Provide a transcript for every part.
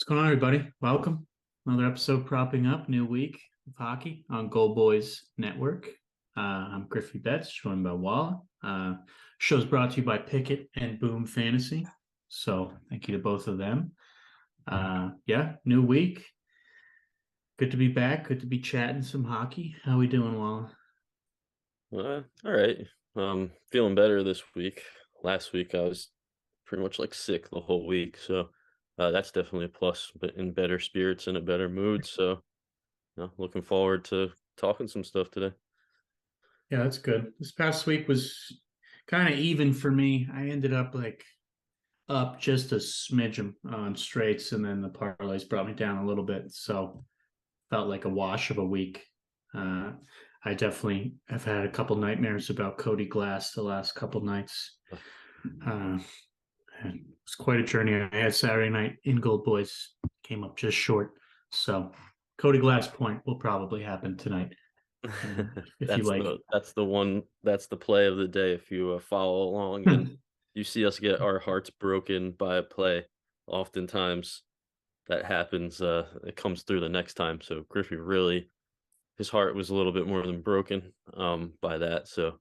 What's going on, everybody? Welcome. Another episode propping up, new week of hockey on Gold Boys Network. I'm GriffyBets, joined by Walla. Show's brought to you by Pickett and Boom Fantasy. So thank you to both of them. New week. Good to be back. Good to be chatting some hockey. How we doing, Walla? All right. Feeling better this week. Last week I was pretty much like sick the whole week, so that's definitely a plus. But in better spirits and a better mood, so looking forward to talking some stuff today. Yeah, that's good. This past week was kind of even for me. I ended up up just a smidgen on straights, and then the parlays brought me down a little bit. So felt like a wash of a week. I definitely have had a couple nightmares about Cody Glass the last couple nights. Uh, it was quite a journey. I had Saturday night in Gold Boys, came up just short. So Cody Glass point will probably happen tonight. If you That's like. the play of the day. If you follow along and you see us get our hearts broken by a play, oftentimes that happens. It comes through the next time. So Griffey really, his heart was a little bit more than broken by that. So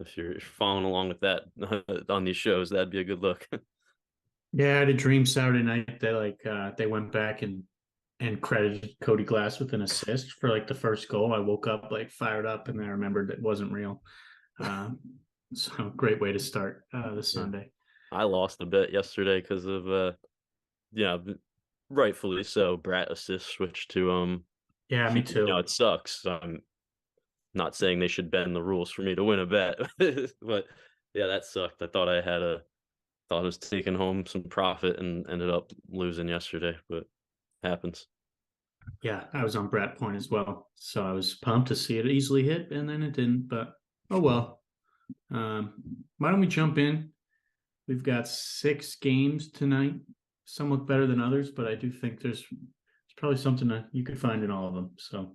if you're following along with that on these shows, that'd be a good look. Yeah, I had a dream Saturday night that they went back and credited Cody Glass with an assist for the first goal. I woke up fired up, and I remembered it wasn't real. Um, so great way to start this Yeah. Sunday. I lost a bet yesterday because of yeah, rightfully so. Brat assist switched to Yeah, me too. it sucks. I'm not saying they should bend the rules for me to win a bet, but yeah, that sucked. Thought I was taking home some profit and ended up losing yesterday, but happens. Yeah, I was on Brat Point as well, so I was pumped to see it easily hit, and then it didn't. But oh well. Why don't we jump in? We've got 6 games tonight. Some look better than others, but I do think there's probably something that you could find in all of them. So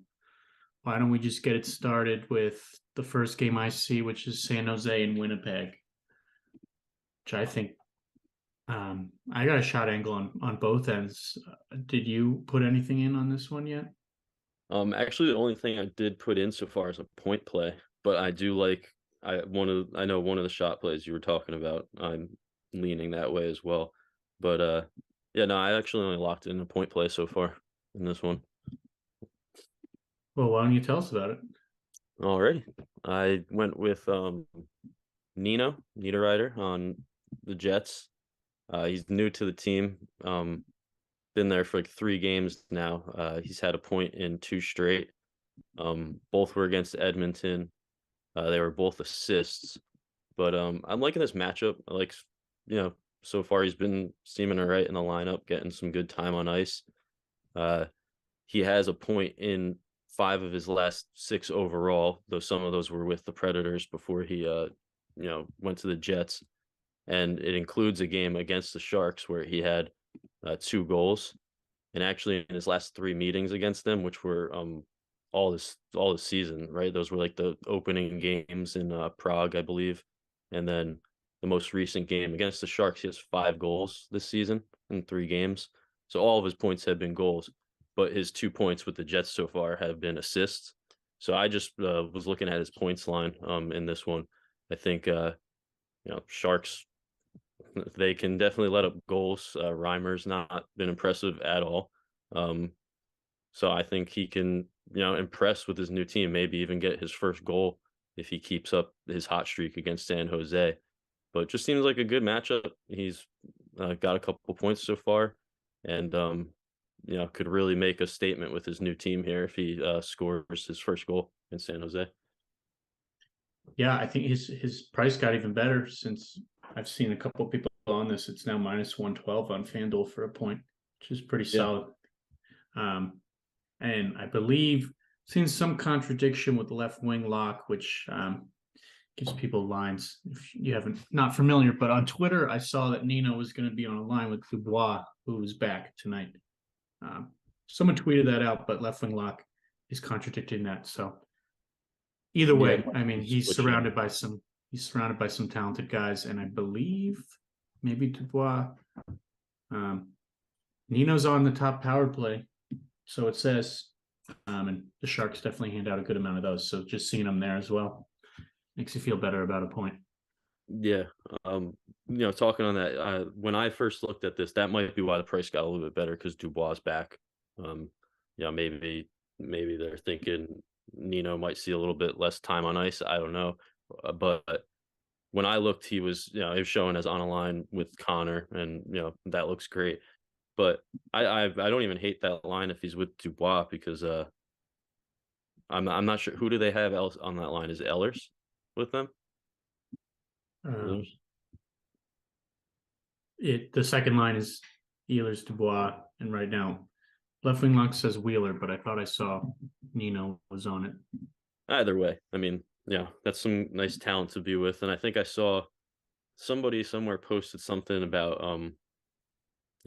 why don't we just get it started with the first game I see, which is San Jose and Winnipeg, which I think I got a shot angle on both ends. Did you put anything in on this one yet? Actually, the only thing I did put in so far is a point play, but I do like I know one of the shot plays you were talking about. I'm leaning that way as well, but yeah, no, I actually only locked in a point play so far in this one. Well, why don't you tell us about it? Alrighty, I went with Nino Niederreiter on the Jets. He's new to the team. Been there for like 3 games now. He's had a point in 2 straight. Both were against Edmonton. They were both assists. But I'm liking this matchup. I like, so far he's been seeming all right in the lineup, getting some good time on ice. Uh, he has a point in 5 of his last 6 overall, though some of those were with the Predators before he, went to the Jets. And it includes a game against the Sharks where he had 2 goals. And actually, in his last 3 meetings against them, which were all this season, right? Those were like the opening games in Prague, I believe, and then the most recent game against the Sharks, he has 5 goals this season in 3 games. So all of his points have been goals, but his 2 points with the Jets so far have been assists. So I just was looking at his points line in this one. I think Sharks, they can definitely let up goals. Reimer's not been impressive at all. Um, so I think he can, impress with his new team, maybe even get his first goal if he keeps up his hot streak against San Jose. But it just seems like a good matchup. He's got a couple points so far, and could really make a statement with his new team here if he scores his first goal in San Jose. Yeah, I think his price got even better since I've seen a couple of people on this. It's now minus 112 on FanDuel for a point, which is pretty Yeah, solid. And I believe seen some contradiction with the left wing lock, which gives people lines. If you haven't not familiar, but on Twitter I saw that Nino was going to be on a line with Dubois, who's back tonight. Someone tweeted that out, but left wing lock is contradicting that. So either yeah, way, I mean switching. he's surrounded by some talented guys, and I believe maybe Dubois. Um, Nino's on the top power play, so it says. And the Sharks definitely hand out a good amount of those. So just seeing them there as well makes you feel better about a point. Yeah. Talking on that, when I first looked at this, that might be why the price got a little bit better because Dubois is back. Um, maybe they're thinking Nino might see a little bit less time on ice. I don't know, but when I looked, he was showing as on a line with Connor, and that looks great. But I don't even hate that line if he's with Dubois because I'm not sure who do they have else on that line. Is Ellers with them? Um, the second line is Ehlers Dubois, and right now left wing lock says Wheeler, but I thought I saw Nino was on it. Either way, I mean, that's some nice talent to be with, and I think I saw somebody somewhere posted something about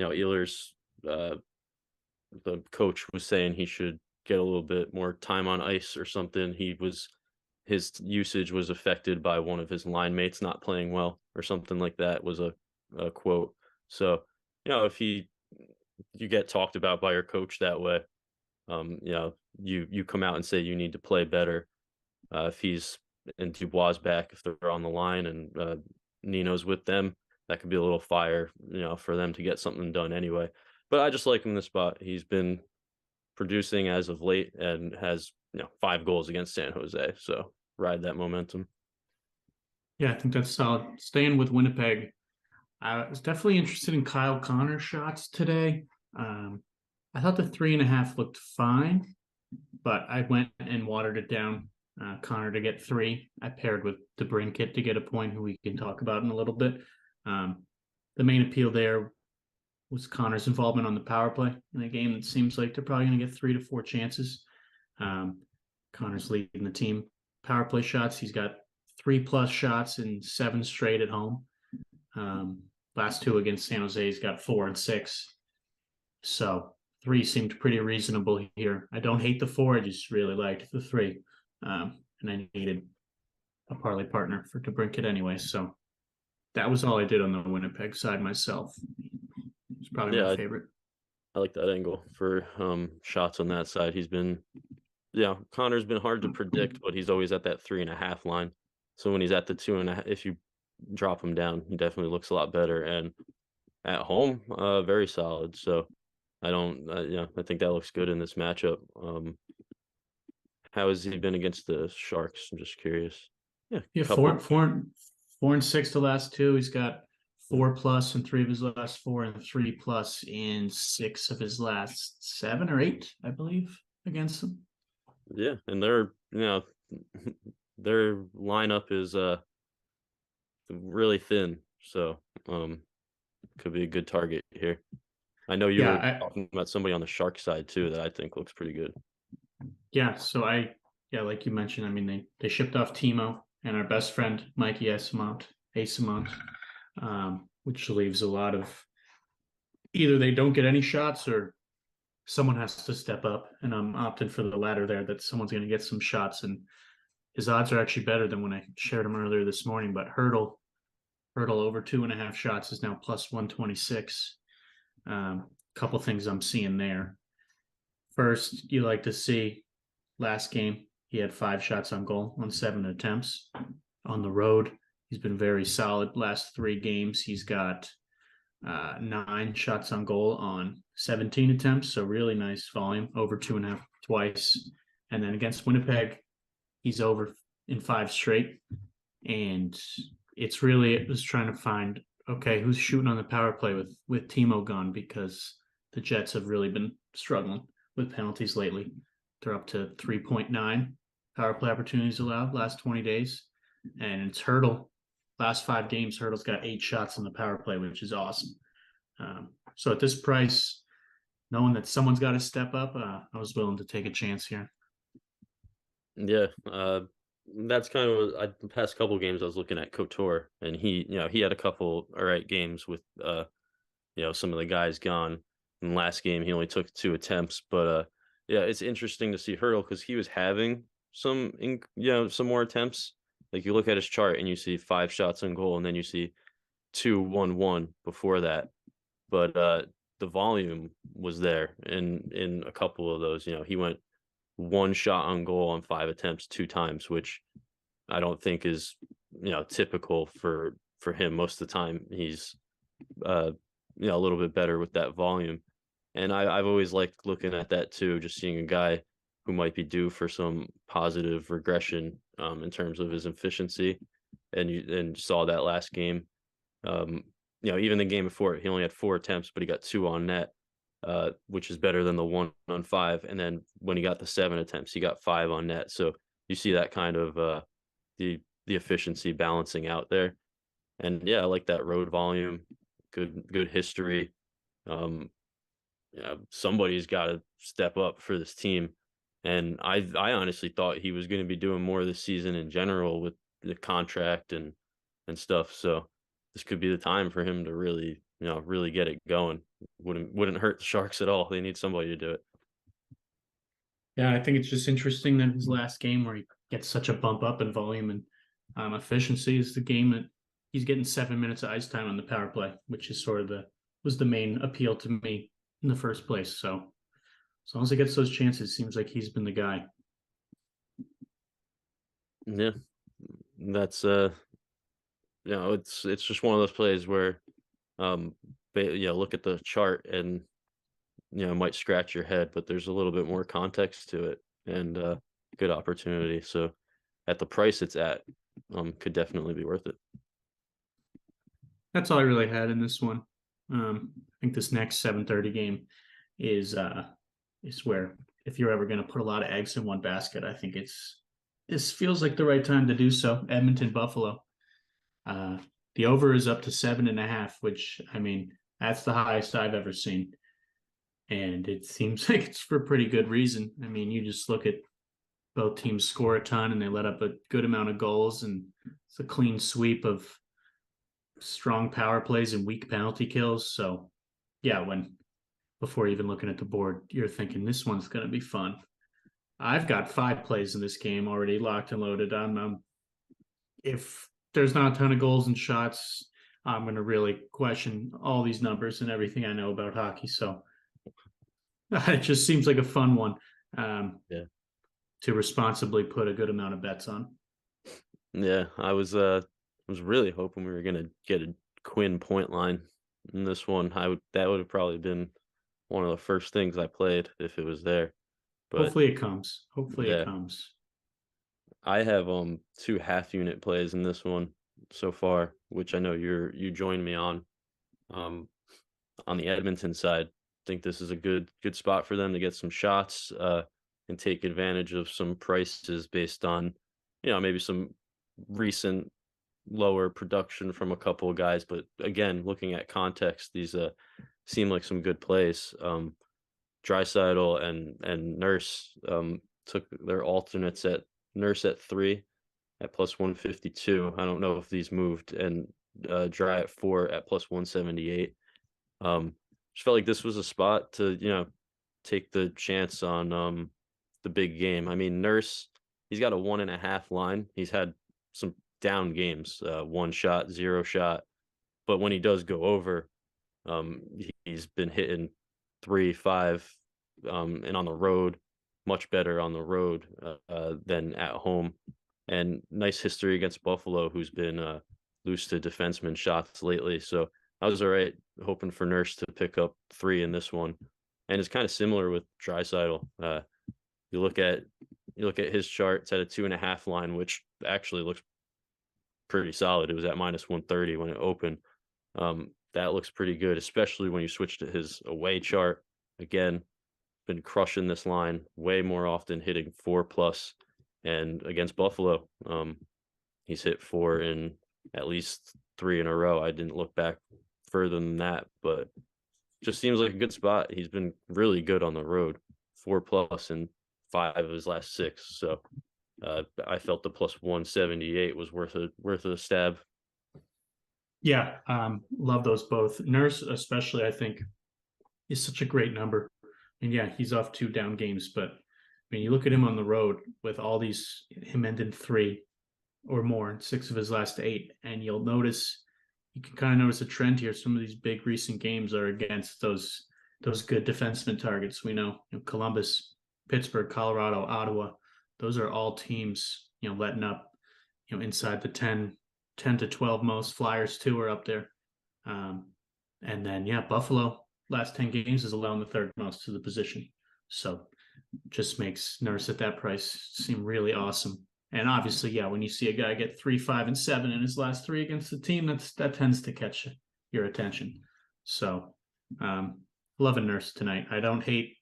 Ehlers. Uh, the coach was saying he should get a little bit more time on ice or something. His usage was affected by one of his line mates not playing well or something like that was a quote. So, if you get talked about by your coach that way, you come out and say you need to play better. If he's and Dubois back, if they're on the line and Nino's with them, that could be a little fire, for them to get something done anyway. But I just like him in the spot. He's been producing as of late and has 5 goals against San Jose. So ride that momentum. Yeah, I think that's solid. Staying with Winnipeg, I was definitely interested in Kyle Connor's shots today. I thought the 3.5 looked fine, but I went and watered it down. Connor to get 3. I paired with DeBrincat to get a point, who we can talk about in a little bit. The main appeal there was Connor's involvement on the power play in a game that seems like they're probably going to get 3 to 4 chances. Connor's leading the team power play shots. He's got 3+ shots in 7 straight at home. Last 2 against San Jose, he's got 4 and 6. So 3 seemed pretty reasonable here. I don't hate the 4. I just really liked the 3. And I needed a parlay partner for DeBrincat anyway. So that was all I did on the Winnipeg side myself. It's probably Yeah, my favorite. I like that angle for shots on that side. Connor's been hard to predict, but he's always at that 3.5 line. So when he's at the 2.5, if you drop him down, he definitely looks a lot better. And at home, very solid. So I don't, I think that looks good in this matchup. How has he been against the Sharks? I'm just curious. Yeah, Couple. 4 and 6 the last 2. He's got 4+ in 3 of his last 4 and 3+ in 6 of his last 7 or 8, I believe, against them. Yeah, and their lineup is really thin, so could be a good target here. I know you were talking about somebody on the Shark side too that I think looks pretty good. Yeah, so like you mentioned, I mean they shipped off Timo and our best friend Mikey Asimont, which leaves a lot of either they don't get any shots or someone has to step up, and I'm opting for the latter there, that someone's going to get some shots, and his odds are actually better than when I shared them earlier this morning. But Hurdle over 2.5 shots is now +126. Couple things I'm seeing there. First, you like to see last game he had 5 shots on goal on 7 attempts. On the road, he's been very solid. Last 3 games, he's got 9 shots on goal on 17 attempts. So really nice volume, over 2.5 twice. And then against Winnipeg, he's over in 5 straight. And it was trying to find, okay, who's shooting on the power play with Timo gone, because the Jets have really been struggling with penalties lately. They're up to 3.9 power play opportunities allowed last 20 days. And it's Hurdle. Last 5 games, Hurdle's got 8 shots on the power play, which is awesome. So at this price, knowing that someone's got to step up, I was willing to take a chance here. Yeah, that's kind of the past couple games I was looking at Couture, and he had a couple all right games with some of the guys gone. In last game, he only took 2 attempts, but it's interesting to see Hurdle because he was having some more attempts. Like you look at his chart and you see 5 shots on goal, and then you see 2-1-1 before that. But the volume was there in a couple of those. He went one shot on goal on 5 attempts 2 times, which I don't think is typical for him. Most of the time he's uh a little bit better with that volume. And I've always liked looking at that too, just seeing a guy who might be due for some positive regression in terms of his efficiency. And you saw that last game. Um, even the game before it, he only had 4 attempts, but he got 2 on net, which is better than the 1 on 5. And then when he got the 7 attempts, he got 5 on net. So you see that kind of the efficiency balancing out there. And yeah, I like that road volume, good history. Um, somebody's got to step up for this team. And I honestly thought he was going to be doing more this season in general with the contract and stuff. So this could be the time for him to really get it going. Wouldn't hurt the Sharks at all. They need somebody to do it. Yeah, I think it's just interesting that his last game where he gets such a bump up in volume and efficiency is the game that he's getting 7 minutes of ice time on the power play, which is sort of was the main appeal to me in the first place. So as long as he gets those chances, seems like he's been the guy. Yeah, that's it's just one of those plays where look at the chart and might scratch your head, but there's a little bit more context to it, and good opportunity. So at the price it's at, could definitely be worth it. That's all I really had in this one. I think this next 7:30 game is where if you're ever going to put a lot of eggs in one basket, I think this feels like the right time to do so. Edmonton Buffalo. The over is up to 7.5, which I mean that's the highest I've ever seen, and it seems like it's for pretty good reason. I mean, you just look at both teams score a ton and they let up a good amount of goals, and it's a clean sweep of strong power plays and weak penalty kills. So yeah, before even looking at the board, you're thinking this one's going to be fun. I've got 5 plays in this game already locked and loaded. If there's not a ton of goals and shots, I'm going to really question all these numbers and everything I know about hockey. So it just seems like a fun one to responsibly put a good amount of bets on. Yeah, I was really hoping we were gonna get a Quinn point line in this one. That would have probably been one of the first things I played if it was there. But hopefully it comes. Hopefully yeah, it comes. I have 2 half unit plays in this one so far, which I know you joined me on. On the Edmonton side, I think this is a good spot for them to get some shots and take advantage of some prices based on maybe some recent lower production from a couple of guys. But again, looking at context, these seem like some good plays. Draisaitl and Nurse took their alternates at Nurse at 3 at plus 152. I don't know if these moved, and Dry at 4 at plus 178. Just felt like this was a spot to take the chance on the big game. I mean, Nurse, he's got a 1.5 line. He's had some down games, 1 shot, 0 shot, but when he does go over, he's been hitting 3, 5, and on the road, much better on the road than at home. And nice history against Buffalo, who's been loose to defenseman shots lately. So I was all right hoping for Nurse to pick up 3 in this one. And it's kind of similar with Draisaitl. You look at his chart, it's at a 2.5 line, which actually looks pretty solid. It was at minus 130 when it opened. That looks pretty good, especially when you switch to his away chart. Again, been crushing this line way more often, hitting 4+. And against Buffalo, he's hit 4 in at least 3 in a row. I didn't look back further than that, but just seems like a good spot. He's been really good on the road, 4+ in 5 of his last 6. So I felt the plus 178 was worth a stab. Yeah, love those both. Nurse, especially, I think, is such a great number. And yeah, he's off 2 down games, but I mean, you look at him on the road with all these, him ending 3 or more in 6 of his last 8, and you can kind of notice a trend here. Some of these big recent games are against those those good defenseman targets. We know, Columbus, Pittsburgh, Colorado, Ottawa. Those are all teams, letting up, inside the 10 to 12 most. Flyers too are up there. And then, Buffalo, last 10 games is allowing the third most to the position. So just makes Nurse at that price seem really awesome. And obviously, when you see a guy get 3, 5, and 7 in his last 3 against the team, that tends to catch your attention. So loving Nurse tonight. I don't hate,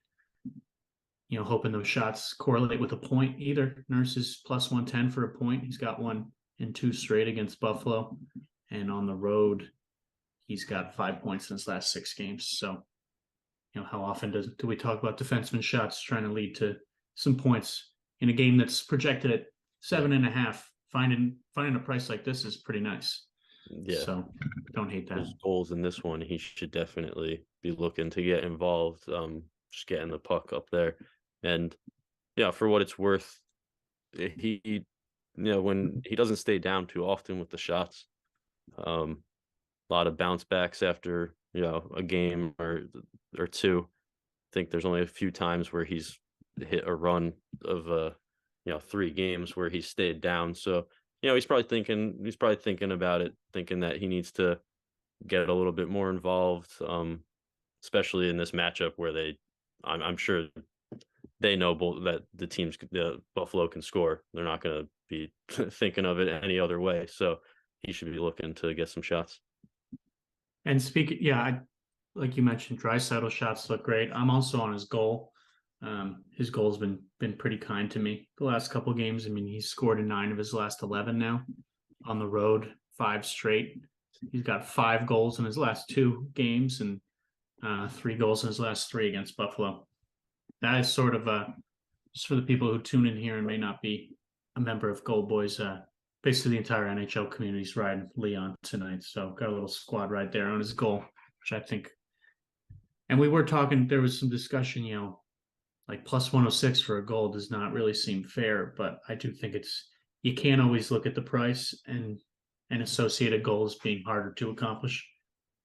hoping those shots correlate with a point either. Nurse is plus 110 for a point. He's got 1 in 2 straight against Buffalo. And on the road, he's got 5 points in his last 6 games. So, how often do we talk about defenseman shots trying to lead to some points in a game that's projected at 7.5? Finding a price like this is pretty nice. Yeah. So don't hate that. His goals in this one, he should definitely be looking to get involved. Just getting the puck up there. And for what it's worth, he when he doesn't stay down too often with the shots. A lot of bounce backs after a game or two. I think there's only a few times where he's hit a run of 3 games where he stayed down. So he's probably thinking about it, thinking that he needs to get a little bit more involved, especially in this matchup where I'm sure they know that the Buffalo can score. They're not going to be thinking of it any other way. So he should be looking to get some shots. And speaking, like you mentioned, Draisaitl shots look great. I'm also on his goal. His goal's been pretty kind to me the last couple games. I mean, he's scored in 9 of his last 11 now. On the road, 5 straight. He's got 5 goals in his last 2 games and 3 goals in his last 3 against Buffalo. That is sort of just for the people who tune in here and may not be a member of Gold Boys. Basically, the entire NHL community's riding Leon tonight. So got a little squad right there on his goal, which I think. And we were talking, there was some discussion, like plus 106 for a goal does not really seem fair, but I do think you can't always look at the price and associate a goal as being harder to accomplish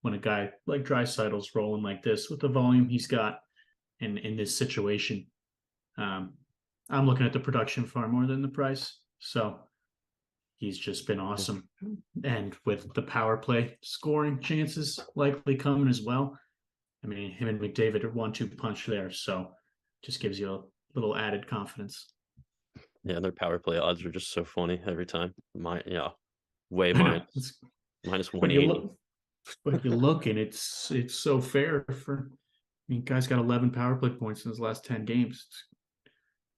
when a guy like Draisaitl's rolling like this with the volume he's got in this situation. I'm looking at the production far more than the price. So he's just been awesome. And with the power play scoring chances likely coming as well. I mean, him and McDavid are 1-2 punch there. So just gives you a little added confidence. Yeah, their power play odds are just so funny every time. Way minus 180. But you look and it's so fair for. I mean, guy's got 11 power play points in his last 10 games. It's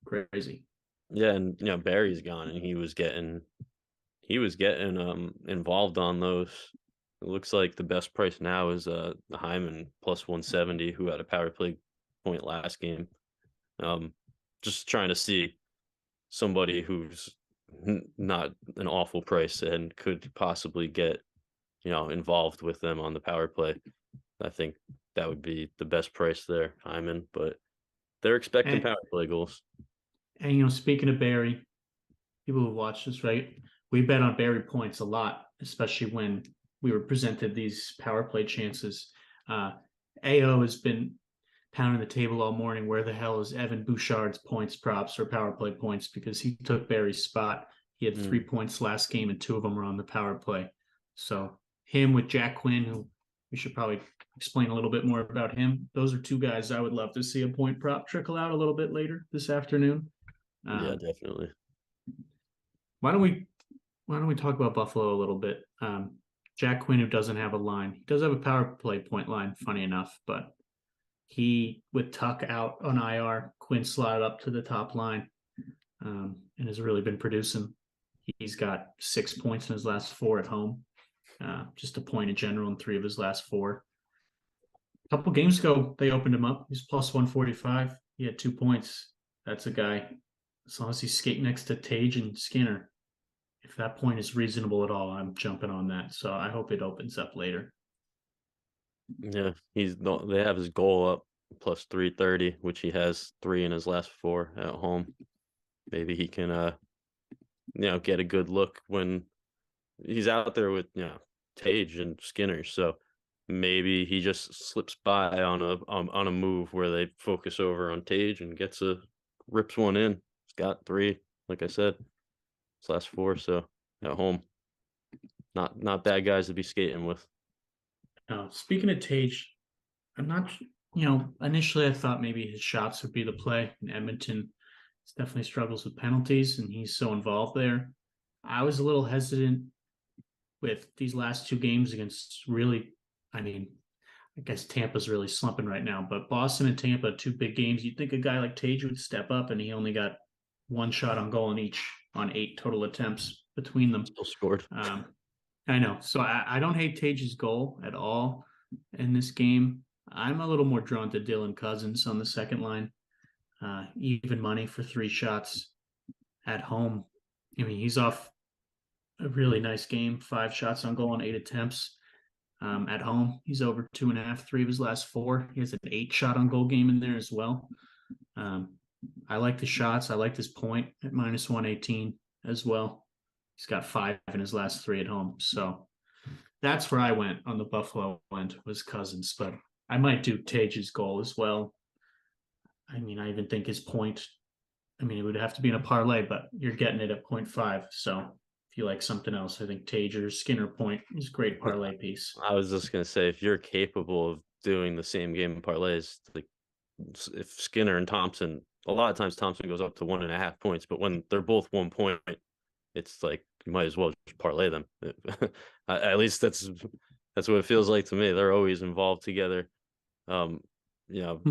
crazy. Yeah, and Barry's gone, and he was getting involved on those. It looks like the best price now is Hyman plus 170, who had a power play point last game. Just trying to see somebody who's not an awful price and could possibly get involved with them on the power play. I think that would be the best price there, Hyman, but they're expecting power play goals. And speaking of Barry, people who watch this, right? We bet on Barry points a lot, especially when we were presented these power play chances. AO has been pounding the table all morning. Where the hell is Evan Bouchard's points props or power play points? Because he took Barry's spot. He had 3 points last game, and 2 of them were on the power play. So him with Jack Quinn, who we should probably explain a little bit more about him. Those are 2 guys I would love to see a point prop trickle out a little bit later this afternoon. Yeah, definitely. Why don't we talk about Buffalo a little bit? Jack Quinn, who doesn't have a line, he does have a power play point line, funny enough, but he, with Tuck out on IR, Quinn slotted up to the top line, and has really been producing. He's got 6 points in his last 4 at home, just a point in general in 3 of his last 4. A couple games ago, they opened him up. He's plus 145. He had 2 points. That's a guy, as long as he's skating next to Tage and Skinner, if that point is reasonable at all, I'm jumping on that. So I hope it opens up later. Yeah, they have his goal up plus 330, which he has 3 in his last 4 at home. Maybe he can get a good look when he's out there with Tage and Skinner. So maybe he just slips by on a move where they focus over on Tage and rips one in. He's got 3, like I said, his last 4, so at home. Not bad guys to be skating with. Speaking of Tage, I'm not, initially I thought maybe his shots would be the play. In Edmonton, he definitely struggles with penalties, and he's so involved there. I was a little hesitant with these last 2 games against really, I mean, I guess Tampa's really slumping right now, but Boston and Tampa, 2 big games. You'd think a guy like Tage would step up, and he only got 1 shot on goal in each on 8 total attempts between them. Still scored. I know. So I don't hate Tage's goal at all in this game. I'm a little more drawn to Dylan Cousins on the second line. Even money for 3 shots at home. I mean, he's off a really nice game, 5 shots on goal on 8 attempts. At home, he's over 2.5, 3 of his last 4. He has an 8 shot on goal game in there as well. I like the shots. I like this point at -118 as well. He's got 5 in his last 3 at home. So that's where I went on the Buffalo end, was Cousins, but I might do Tage's goal as well. I mean, I even think his point, I mean, it would have to be in a parlay, but you're getting it at 0.5. So if you like something else, I think Tage or Skinner point is a great parlay piece. I was just gonna say, if you're capable of doing the same game parlays, like if Skinner and Thompson, a lot of times Thompson goes up to 1.5 points, but when they're both 1 point, it's like you might as well just parlay them. At least that's what it feels like to me. They're always involved together. You know,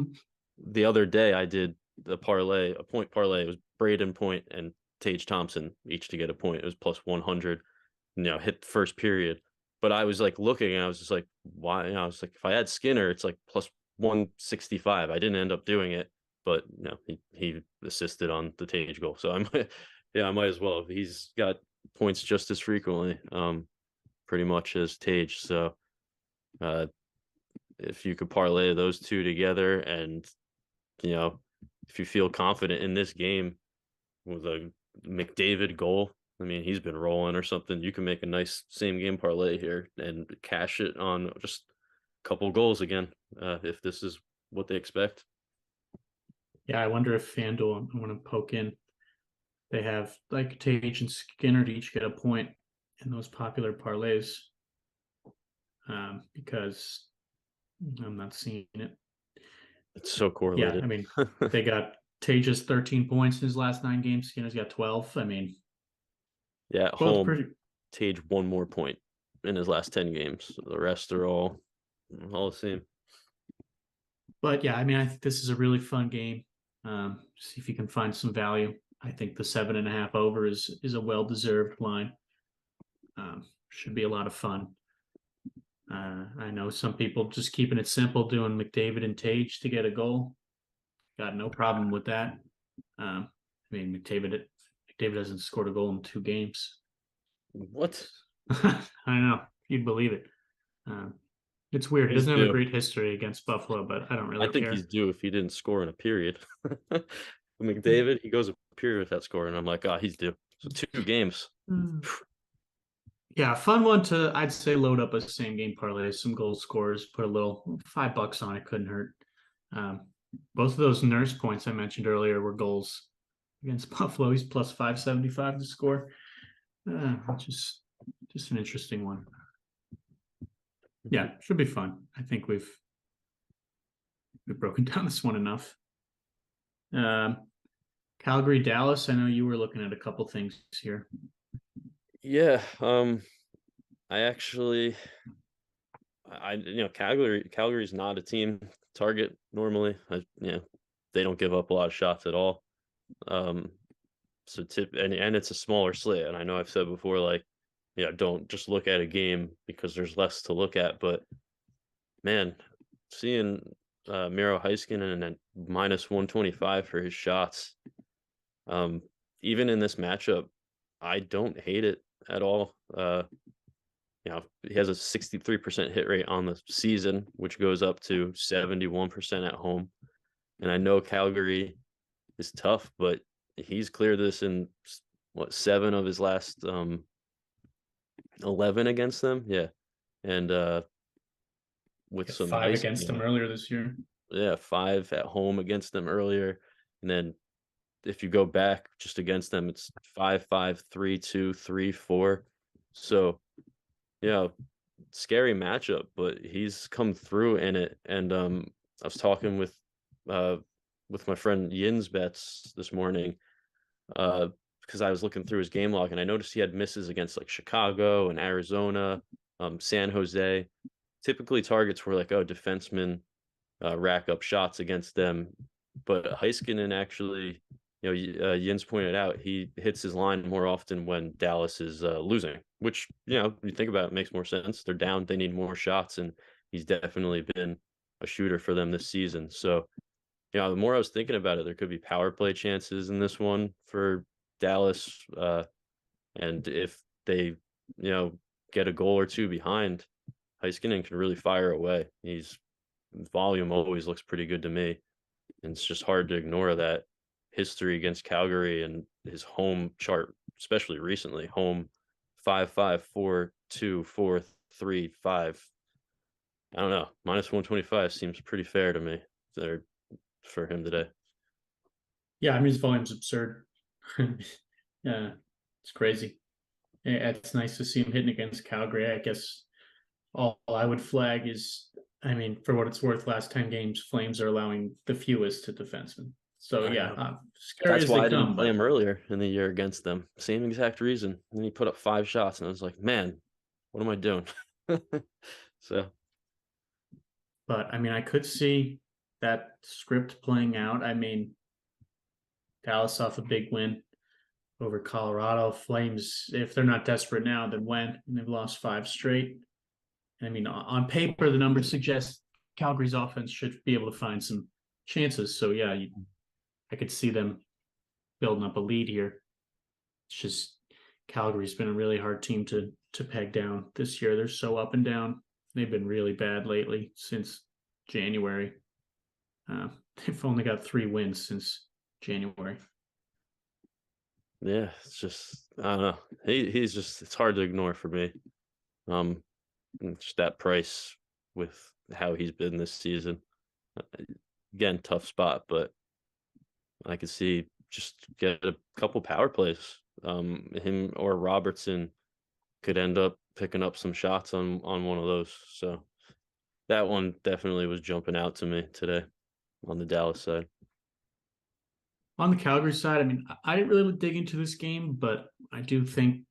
the other day I did a point parlay. It was Braden Point and Tage Thompson each to get a point. It was plus 100. Hit the first period. But I was like looking, and I was just like, why? I was like, if I had Skinner, it's like plus 165. I didn't end up doing it, but he assisted on the Tage goal. So I might as well. He's got points just as frequently, pretty much as Tage. So if you could parlay those 2 together, and if you feel confident in this game with a McDavid goal, I mean, he's been rolling or something, you can make a nice same game parlay here and cash it on just a couple goals again, if this is what they expect. Yeah, I wonder if FanDuel, I want to poke in, they have like Tage and Skinner to each get a point in those popular parlays, because I'm not seeing it. It's so correlated. Yeah, I mean, they got Tage's 13 points in his last 9 games. Skinner's got 12. I mean, yeah, at home, Tage 1 more point in his last 10 games. The rest are all the same. But yeah, I mean, I think this is a really fun game. See if you can find some value. I think the 7.5 over is a well-deserved line. Should be a lot of fun. I know some people just keeping it simple, doing McDavid and Tage to get a goal. Got no problem with that. I mean, McDavid hasn't scored a goal in 2 games. What? I don't know. You'd believe it. It's weird. He doesn't have a great history against Buffalo, but I don't really care. I think he's due if he didn't score in a period. McDavid, he goes a period without scoring. I'm like, he's due. So 2 games. Yeah, fun one to, I'd say, load up a same game parlay, some goal scorers, put a little $5 on it, couldn't hurt. Both of those Nurse points I mentioned earlier were goals against Buffalo. He's plus 575 to score. Just an interesting one. Yeah, should be fun. I think we've broken down this one enough. Calgary, Dallas. I know you were looking at a couple things here. Yeah, Calgary's not a team target normally. They don't give up a lot of shots at all. And it's a smaller slate. And I know I've said before, like, don't just look at a game because there's less to look at. But man, seeing Miro Heiskanen and -125 for his shots, even in this matchup, I don't hate it at all. He has a 63% hit rate on the season, which goes up to 71% at home. And I know Calgary is tough, but he's cleared this in 7 of his last 11 against them. Yeah. And with Got some 5 icing against on them it. earlier this year. Yeah, 5 at home against them earlier, and then if you go back just against them, it's 5-5, 3-2, 3-4. So, yeah, scary matchup, but he's come through in it. And I was talking uh with my friend Yin's bets this morning, uh, because I was looking through his game log and I noticed he had misses against like Chicago and Arizona, San Jose. Typically targets were like, oh, defensemen rack up shots against them. But Heiskanen actually, Jens pointed out, he hits his line more often when Dallas is losing, which, you think about it, makes more sense. They're down, they need more shots, and he's definitely been a shooter for them this season. So, the more I was thinking about it, there could be power play chances in this one for Dallas. And if they, get a goal or two behind, Heiskanen can really fire away. His volume always looks pretty good to me. And it's just hard to ignore that history against Calgary and his home chart, especially recently. Home 5-5, 4-2, 4-3, 5. I don't know. -125 seems pretty fair to me there for him today. Yeah, I mean his volume's absurd. Yeah, it's crazy. It's nice to see him hitting against Calgary. I guess all I would flag is, I mean, for what it's worth, last 10 games, Flames are allowing the fewest to defensemen. So I yeah, know. scary That's as they why I didn't come, play but him earlier in the year against them. Same exact reason. And he put up 5 shots, and I was like, man, what am I doing? So, I mean, I could see that script playing out. I mean, Dallas off a big win over Colorado. Flames, if they're not desperate now, then when? And they've lost 5 straight. I mean, on paper, the numbers suggest Calgary's offense should be able to find some chances. So yeah, I could see them building up a lead here. It's just Calgary's been a really hard team to peg down this year. They're so up and down. They've been really bad lately since January. Uh, they've only got 3 wins since January. yeah, it's just, I don't know. He's just, it's hard to ignore for me. Um, just that price with how he's been this season. Uh, Again, tough spot, but I could see just get a couple power plays. Him or Robertson could end up picking up some shots on one of those. So that one definitely was jumping out to me today on the Dallas side. On the Calgary side, I mean, I didn't really dig into this game, but I do think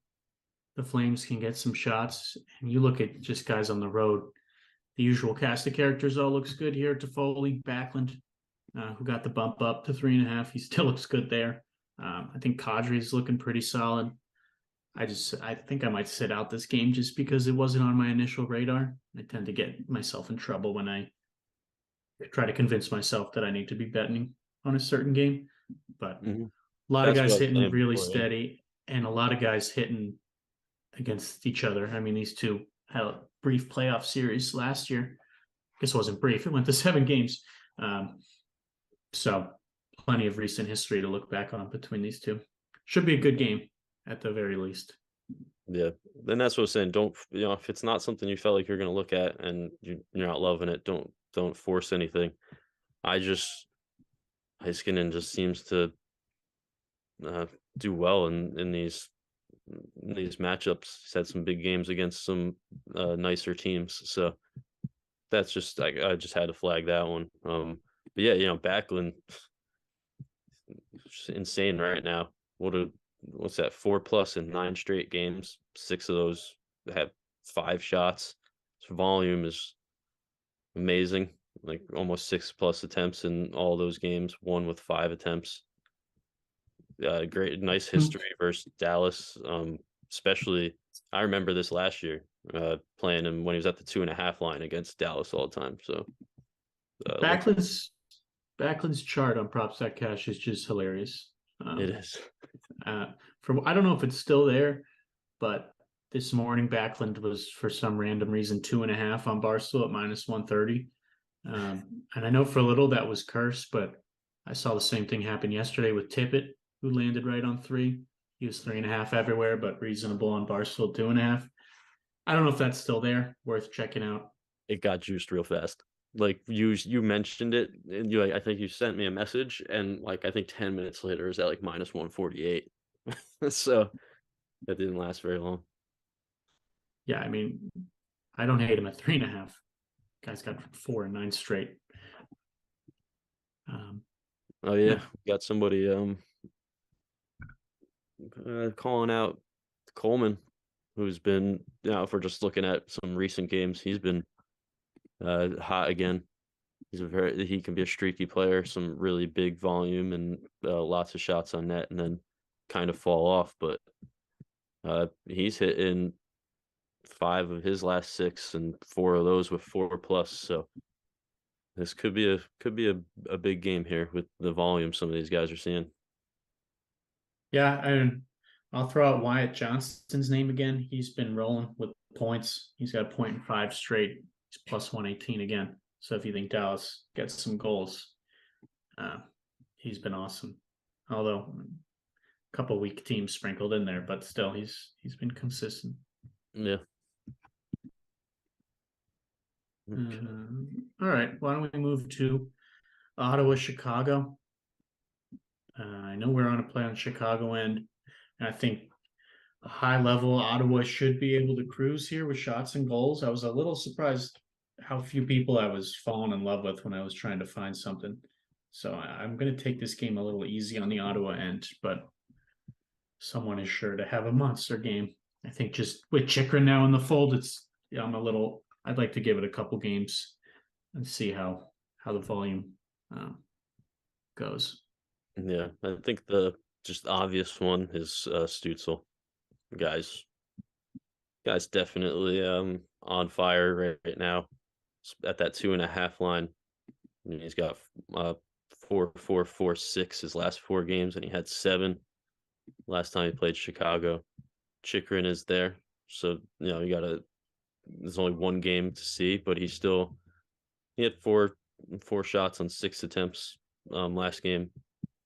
the Flames can get some shots. And you look at just guys on the road, the usual cast of characters all looks good here. Toffoli, Backlund, who got the bump up to 3.5. He still looks good there. I think Kadri's looking pretty solid. I think I might sit out this game just because it wasn't on my initial radar. I tend to get myself in trouble when I try to convince myself that I need to be betting on a certain game. But Hmm. a lot of That's what I guys was hitting saying really before. Yeah. steady and a lot of guys hitting against each other. I mean, these two had a brief playoff series last year. I guess it wasn't brief, it went to 7 games. Um, so plenty of recent history to look back on between these two. Should be a good game at the very least. Yeah, then that's what I'm saying. Don't, if it's not something you felt like you're going to look at and you're not loving it, don't force anything. I just Heiskanen just seems to uh, do well in these matchups. He's had some big games against some nicer teams, so that's just, I just had to flag that one. But yeah, Backlund, insane right now. What's that? 4+ in 9 straight games. 6 of those have 5 shots. His volume is amazing. Like almost 6+ attempts in all those games. One with 5 attempts. Great, nice history versus Dallas. Especially, I remember this last year. Playing him when he was at the 2.5 line against Dallas all the time. So looks Backlund's Backlund's chart on PropStat Cash is just hilarious. it Um, is. I don't know if it's still there, but this morning Backlund was for some random reason 2.5 on Barstool at -130. And I know for a little that was cursed, but I saw the same thing happen yesterday with Tippett, who landed right on 3. He was 3.5 everywhere, but reasonable on Barstool 2.5. I don't know if that's still there. Worth checking out. it got juiced real fast. Like you mentioned it, and you like I think you sent me a message, and like I think 10 minutes later it was at like minus 148. So that didn't last very long. Yeah, I mean, I don't hate him at 3.5. Guy's got 4 and 9 straight. Um, Oh yeah, yeah, we got somebody calling out Coleman, who's been, if we're just looking at some recent games, he's been hot again. He can be a streaky player, some really big volume and lots of shots on net, and then kind of fall off. But he's hitting 5 of his last 6, and 4 of those with 4 plus. So this could be a big game here with the volume some of these guys are seeing. yeah, and I'll throw out Wyatt Johnston's name again. He's been rolling with points. He's got a point in 5 straight. He's plus 118 again. So if you think Dallas gets some goals, uh, he's been awesome. Although a couple weak teams sprinkled in there, but still he's been consistent. Yeah. Okay. All right, why don't we move to Ottawa, Chicago? I know we're on a play on Chicago end, and I think a high level Ottawa should be able to cruise here with shots and goals. I was a little surprised how few people I was falling in love with when I was trying to find something. So I'm going to take this game a little easy on the Ottawa end, but someone is sure to have a monster game. I think just with Chikrin now in the fold, I'd like to give it a couple games and see how the volume um, goes. Yeah, I think the just obvious one is Stutzel. Guys, guy's definitely on fire right now. At that 2.5 line. And he's got 4-4-4-6 his last 4 games, and he had 7 last time he played Chicago. Chikrin is there, so you gotta. There's only one game to see, but he had four shots on 6 attempts last game.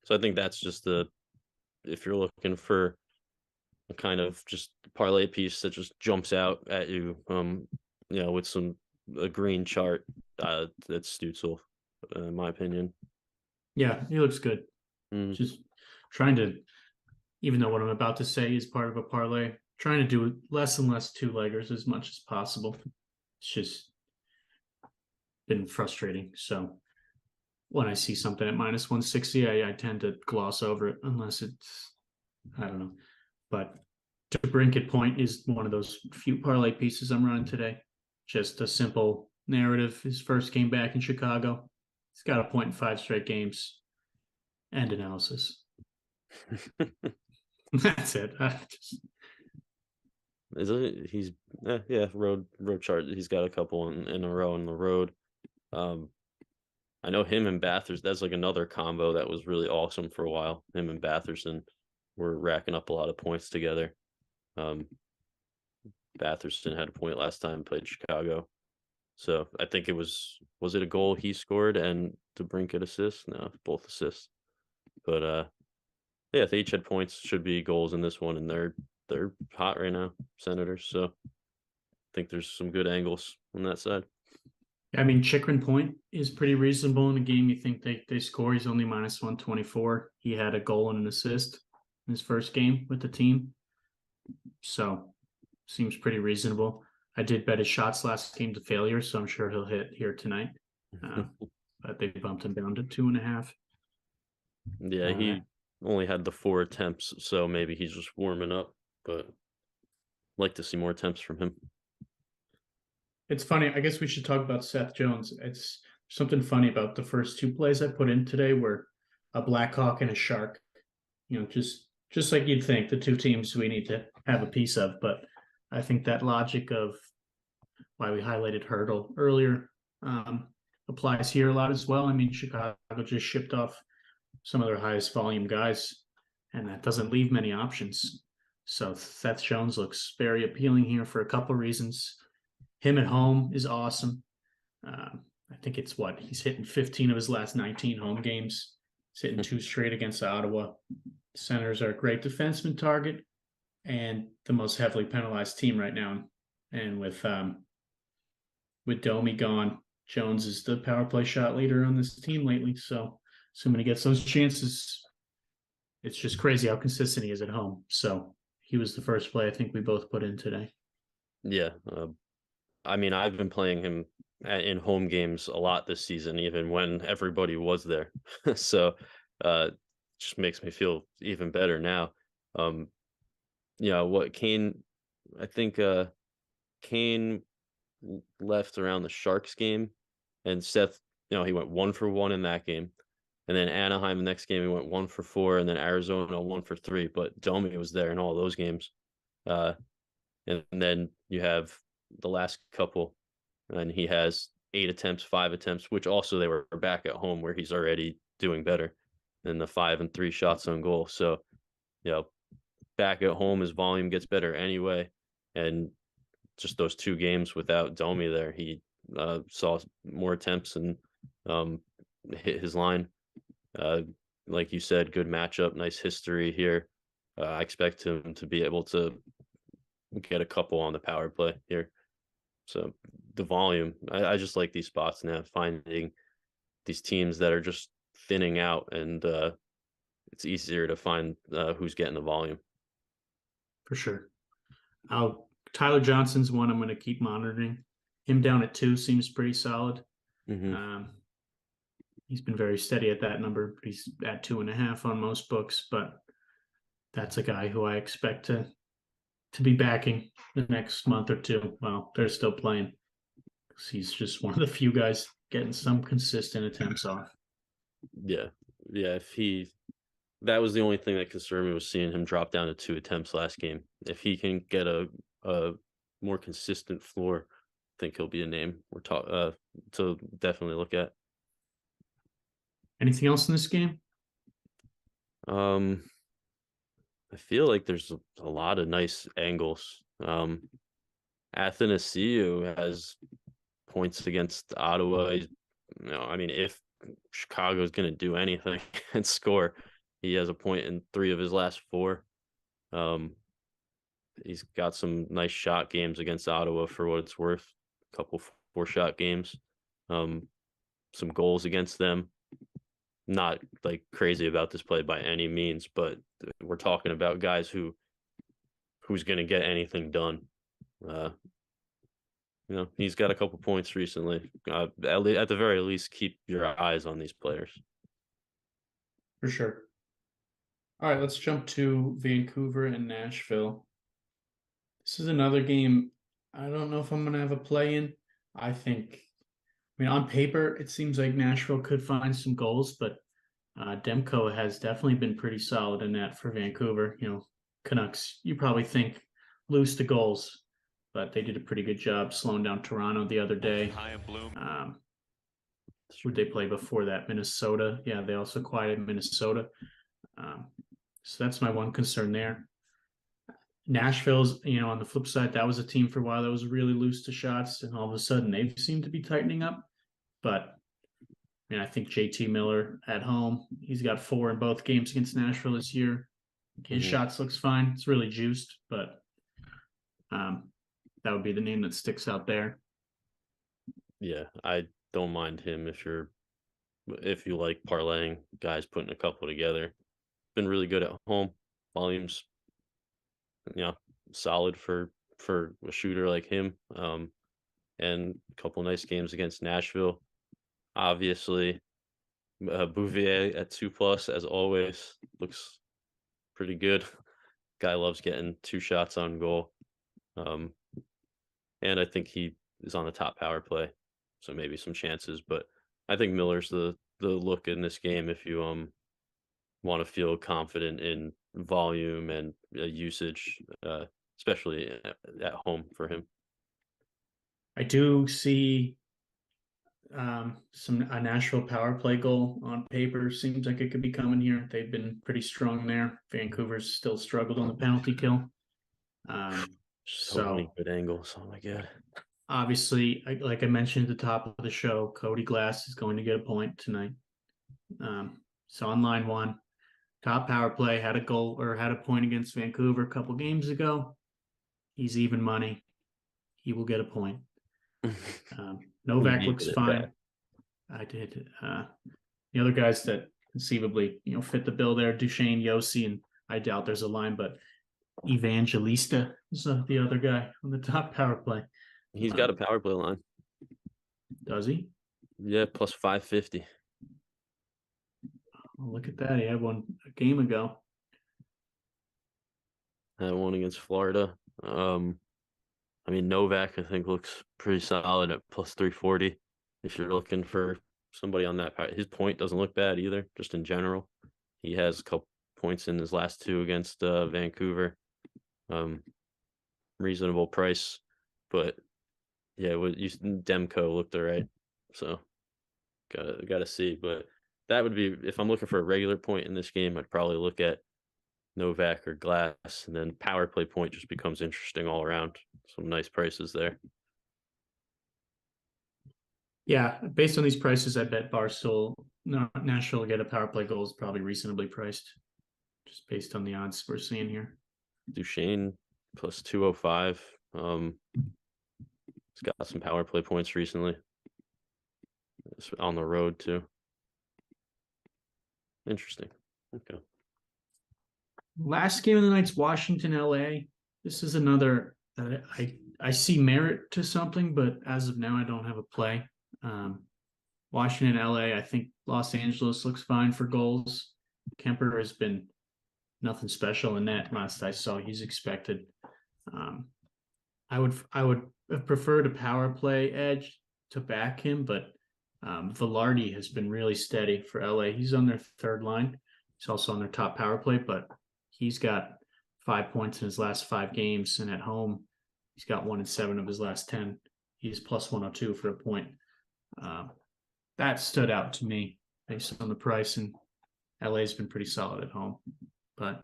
So I think that's just if you're looking for a kind of just parlay piece that just jumps out at you, with a green chart, that's Stutzel, in my opinion. Yeah, he looks good. Mm, Just trying to, even though what I'm about to say is part of a parlay, trying to do less and less 2-leggers as much as possible. It's just been frustrating. So when I see something at minus 160, I tend to gloss over it unless it's, I don't know. But to Brinket Point is one of those few parlay pieces I'm running today. Just a simple narrative. His first game back in Chicago. He's got a point in 5 straight games. End analysis. That's it. is it? Road chart. He's got a couple in a row on the road. I know him and Bathurst. That's like another combo that was really awesome for a while. Him and Batherson were racking up a lot of points together. Batherson had a point last time played Chicago. So I think it was it a goal he scored and DeBrincat assist? No, both assists. But yeah, they each had points. Should be goals in this one, and they're hot right now, Senators. So I think there's some good angles on that side. I mean, Chikrin Point is pretty reasonable in a game. You think they score? He's only minus 124. He had a goal and an assist in his first game with the team, so seems pretty reasonable. I did bet his shots last game to failure, so I'm sure he'll hit here tonight. But they bumped him down to 2.5. Yeah, he only had the 4 attempts, so maybe he's just warming up. But I'd like to see more attempts from him. It's funny. I guess we should talk about Seth Jones. It's something funny about the first 2 plays I put in today were a Blackhawk and a Shark. Just like you'd think, the 2 teams we need to have a piece of. But I think that logic of why we highlighted Hurdle earlier applies here a lot as well. I mean, Chicago just shipped off some of their highest volume guys, and that doesn't leave many options. So Seth Jones looks very appealing here for a couple of reasons. Him at home is awesome. I think it's he's hitting 15 of his last 19 home games. He's hitting 2 straight against Ottawa. Senators are a great defenseman target and the most heavily penalized team right now. And with with Domi gone, Jones is the power play shot leader on this team lately. So assuming he gets those chances, it's just crazy how consistent he is at home. So he was the first play I think we both put in today. Yeah, I mean, I've been playing him in home games a lot this season, even when everybody was there. So, just makes me feel even better now. Um, what Kane, I think, Kane left around the Sharks game, and Seth, he went 1 for 1 in that game. And then Anaheim the next game, he went 1 for 4, and then Arizona 1 for 3. But Domi was there in all those games. Uh, and then you have the last couple, and he has 8 attempts, 5 attempts, which also they were back at home where he's already doing better than the 5 and 3 shots on goal. So, you know, back at home, his volume gets better anyway. And just those 2 games without Domi there, he saw more attempts and hit his line. Uh, like you said, good matchup, nice history here. I expect him to be able to get a couple on the power play here. So the volume, I just like these spots now, finding these teams that are just thinning out, and it's easier to find who's getting the volume. For sure. Tyler Johnson's one I'm going to keep monitoring. Him down at 2 seems pretty solid. Hmm. Um, he's been very steady at that number. He's at 2.5 on most books, but that's a guy who I expect to be backing the next month or two. Well, they're still playing. He's just one of the few guys getting some consistent attempts off. Yeah, yeah. That was the only thing that concerned me, was seeing him drop down to 2 attempts last game. If he can get a more consistent floor, I think he'll be a name we're to definitely look at. Anything else in this game? Um, I feel like there's a lot of nice angles. Athanasiou has points against Ottawa. I mean, if Chicago's going to do anything and score, he has a point in 3 of his last 4. Um, he's got some nice shot games against Ottawa for what it's worth. A couple 4-shot games, um, some goals against them. Not like crazy about this play by any means, but we're talking about guys who's going to get anything done. Uh, he's got a couple points recently. At the very least, keep your eyes on these players. For sure. All right, let's jump to Vancouver and Nashville. This is another game. I don't know if I'm going to have a play in. I mean, on paper, it seems like Nashville could find some goals, but Demko has definitely been pretty solid in that for Vancouver. Canucks, you probably think lose to goals, but they did a pretty good job slowing down Toronto the other day. Who'd they play before that? Minnesota. Yeah, they also quieted Minnesota. So that's my one concern there. Nashville's, on the flip side, that was a team for a while that was really loose to shots, and all of a sudden they seem to be tightening up. But I think JT Miller at home, he's got 4 in both games against Nashville this year. His shots looks fine. It's really juiced, but that would be the name that sticks out there. Yeah, I don't mind him if you like parlaying guys, putting a couple together. Been really good at home. Volumes, solid for a shooter like him. And a couple nice games against Nashville. Obviously, Bouvier at 2+ as always looks pretty good. Guy loves getting 2 shots on goal. And I think he is on the top power play, so maybe some chances. But I think Miller's the look in this game if you want to feel confident in volume and usage, especially at home for him. I do see a Nashville power play goal on paper. Seems like it could be coming here. They've been pretty strong there. Vancouver's still struggled on the penalty kill. So many good angles. Oh my god. Obviously, like I mentioned at the top of the show, Cody Glass is going to get a point tonight. So on line 1, top power play, had a goal or had a point against Vancouver a couple games ago. He's even money. He will get a point. You Novak looks needed it back. fine. I did. The other guys that conceivably, fit the bill there, Duchesne, Yossi, and I doubt there's a line, but Evangelista is the other guy on the top power play. He's got a power play line. Does he? Yeah, plus 550. Oh, look at that. He had one a game ago. Had one against Florida. I mean, Novak, I think, looks pretty solid at plus 340. If you're looking for somebody on that his point doesn't look bad either, just in general. He has a couple points in his last two against Vancouver. Reasonable price, but yeah, Demko looked all right. So gotta see. But that would be, if I'm looking for a regular point in this game, I'd probably look at Novak or Glass, and then power play point just becomes interesting all around. Some nice prices there. Yeah, based on these prices, I bet Barstool, no, Nashville will get a power play goal is probably reasonably priced, just based on the odds we're seeing here. Duchesne plus 205. He's got some power play points recently. It's on the road too. Interesting. Okay. Last game of the night's Washington, LA. This is another that I see merit to something, but as of now, I don't have a play. Washington, LA. I think Los Angeles looks fine for goals. Kemper has been nothing special in that. Last I saw, he's expected. I would have preferred a power play edge to back him, but Velarde has been really steady for LA. He's on their third line. He's also on their top power play, but he's got 5 points in his last 5 games, and at home, he's got 1 in 7 of his last 10. He's plus 102 for a point. That stood out to me based on the price, and LA's been pretty solid at home, but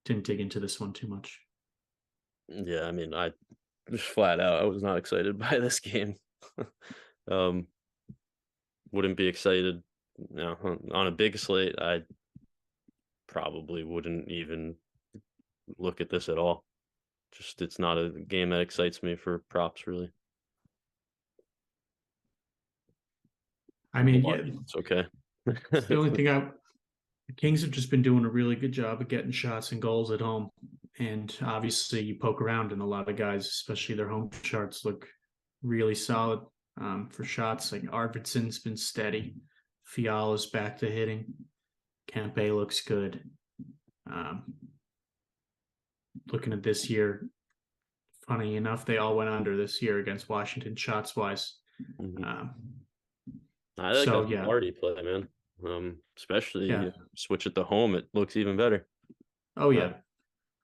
didn't dig into this one too much. Yeah, I mean, I just flat out, I was not excited by this game. Wouldn't be excited, on a big slate. I probably wouldn't even look at this at all. Just, it's not a game that excites me for props, really. I mean, yeah, It's okay. it's the only thing the Kings have just been doing a really good job of getting shots and goals at home. And obviously, you poke around, and a lot of guys, especially their home charts, look really solid for shots. Like Arvidsson's been steady. Fiala's back to hitting. Kempe looks good. Looking at this year, funny enough, they all went under this year against Washington shots wise. I like So, that yeah. party play, man. Especially Yeah. switch it to home, it looks even better. Oh, yeah.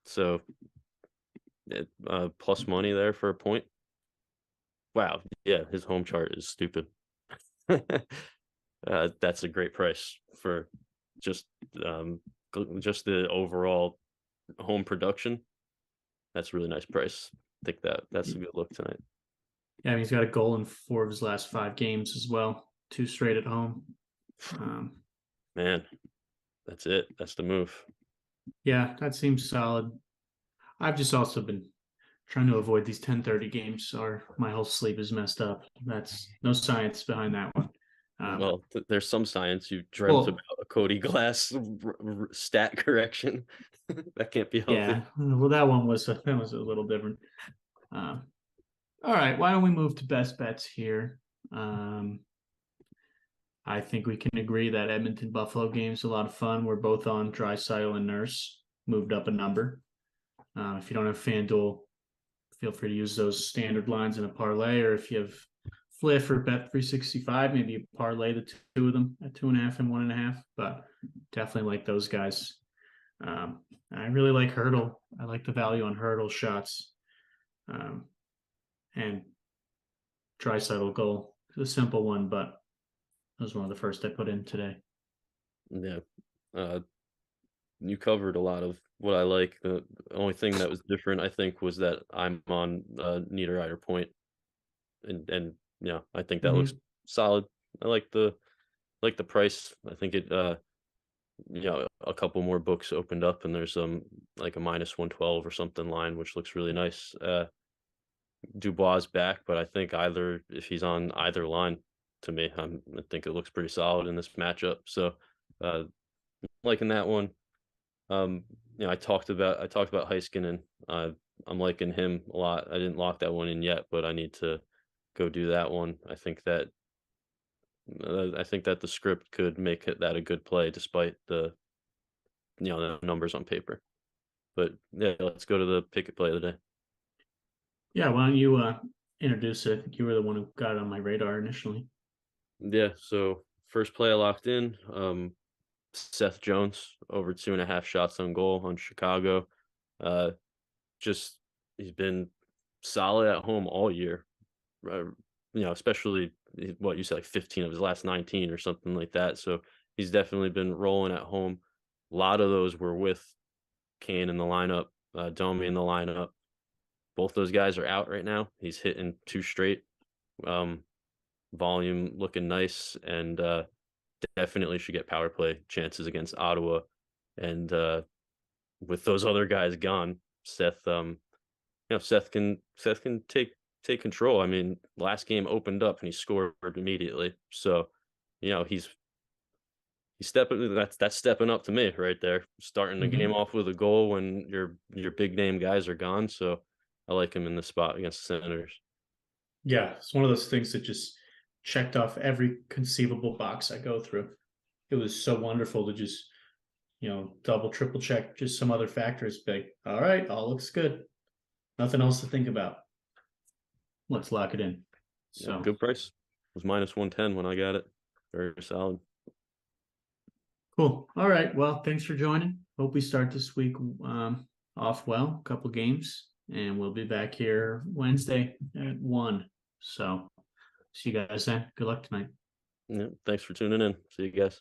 So, plus money there for a point. Wow, yeah, his home chart is stupid. That's a great price for just the overall home production. That's a really nice price. I think that's a good look tonight. Yeah, I mean, he's got a goal in 4 of his last 5 games as well. 2 straight at home. Man, that's it. That's the move. Yeah, that seems solid. I've just also been trying to avoid these 10:30 games, or my whole sleep is messed up. That's no science behind that one. Well, there's some science. You dreamt about a Cody Glass stat correction. That can't be healthy. Yeah, well, that was a little different. All right, why don't we move to best bets here? I think we can agree that Edmonton Buffalo game is a lot of fun. We're both on Draisaitl and Nurse, moved up a number. If you don't have FanDuel, feel free to use those standard lines in a parlay, or if you have Fliff or Bet365, maybe you parlay the two of them at 2.5 and 1.5. But definitely like those guys. I really like Hurdle. I like the value on Hurdle shots. And Draisaitl goal. It's a simple one, but it was one of the first I put in today. Yeah. You covered a lot of what I like. The only thing that was different, I think, was that I'm on Niederreiter point. And yeah, I think that looks solid. I like the price. I think it a couple more books opened up, and there's like a minus 112 or something line, which looks really nice. Dubois back, but I think either if he's on either line, to me, I think it looks pretty solid in this matchup. So, uh, liking that one. Um, I talked about Heiskanen. I'm liking him a lot. I didn't lock that one in yet, but I need to go do that one. I think that the script could make that a good play despite the numbers on paper. But yeah, let's go to the pick it play of the day. Yeah, why don't you introduce it? I think you were the one who got it on my radar initially. Yeah, so first play I locked in, Seth Jones over 2.5 shots on goal on Chicago. Uh, just he's been solid at home all year. Uh, especially what you said, like 15 of his last 19 or something like that. So he's definitely been rolling at home. A lot of those were with Kane in the lineup, Domi in the lineup. Both those guys are out right now. He's hitting two straight. Um, Volume looking nice, and definitely should get power play chances against Ottawa. And with those other guys gone, Seth can take control. I mean, last game opened up and he scored immediately. So, he's stepping. That's stepping up to me right there. Starting the game Mhm. off with a goal when your big name guys are gone. So, I like him in the spot against the Senators. Yeah, it's one of those things that just checked off every conceivable box I go through. It was so wonderful to just, double, triple check just some other factors. Big. All right, all looks good. Nothing else to think about. Let's lock it in. Yeah, So good price. It was minus 110 when I got it. Very solid. cool. All right. Well, thanks for joining. Hope we start this week off well, a couple games, and we'll be back here Wednesday at 1. So see you guys then. Good luck tonight. Yeah, thanks for tuning in. See you guys.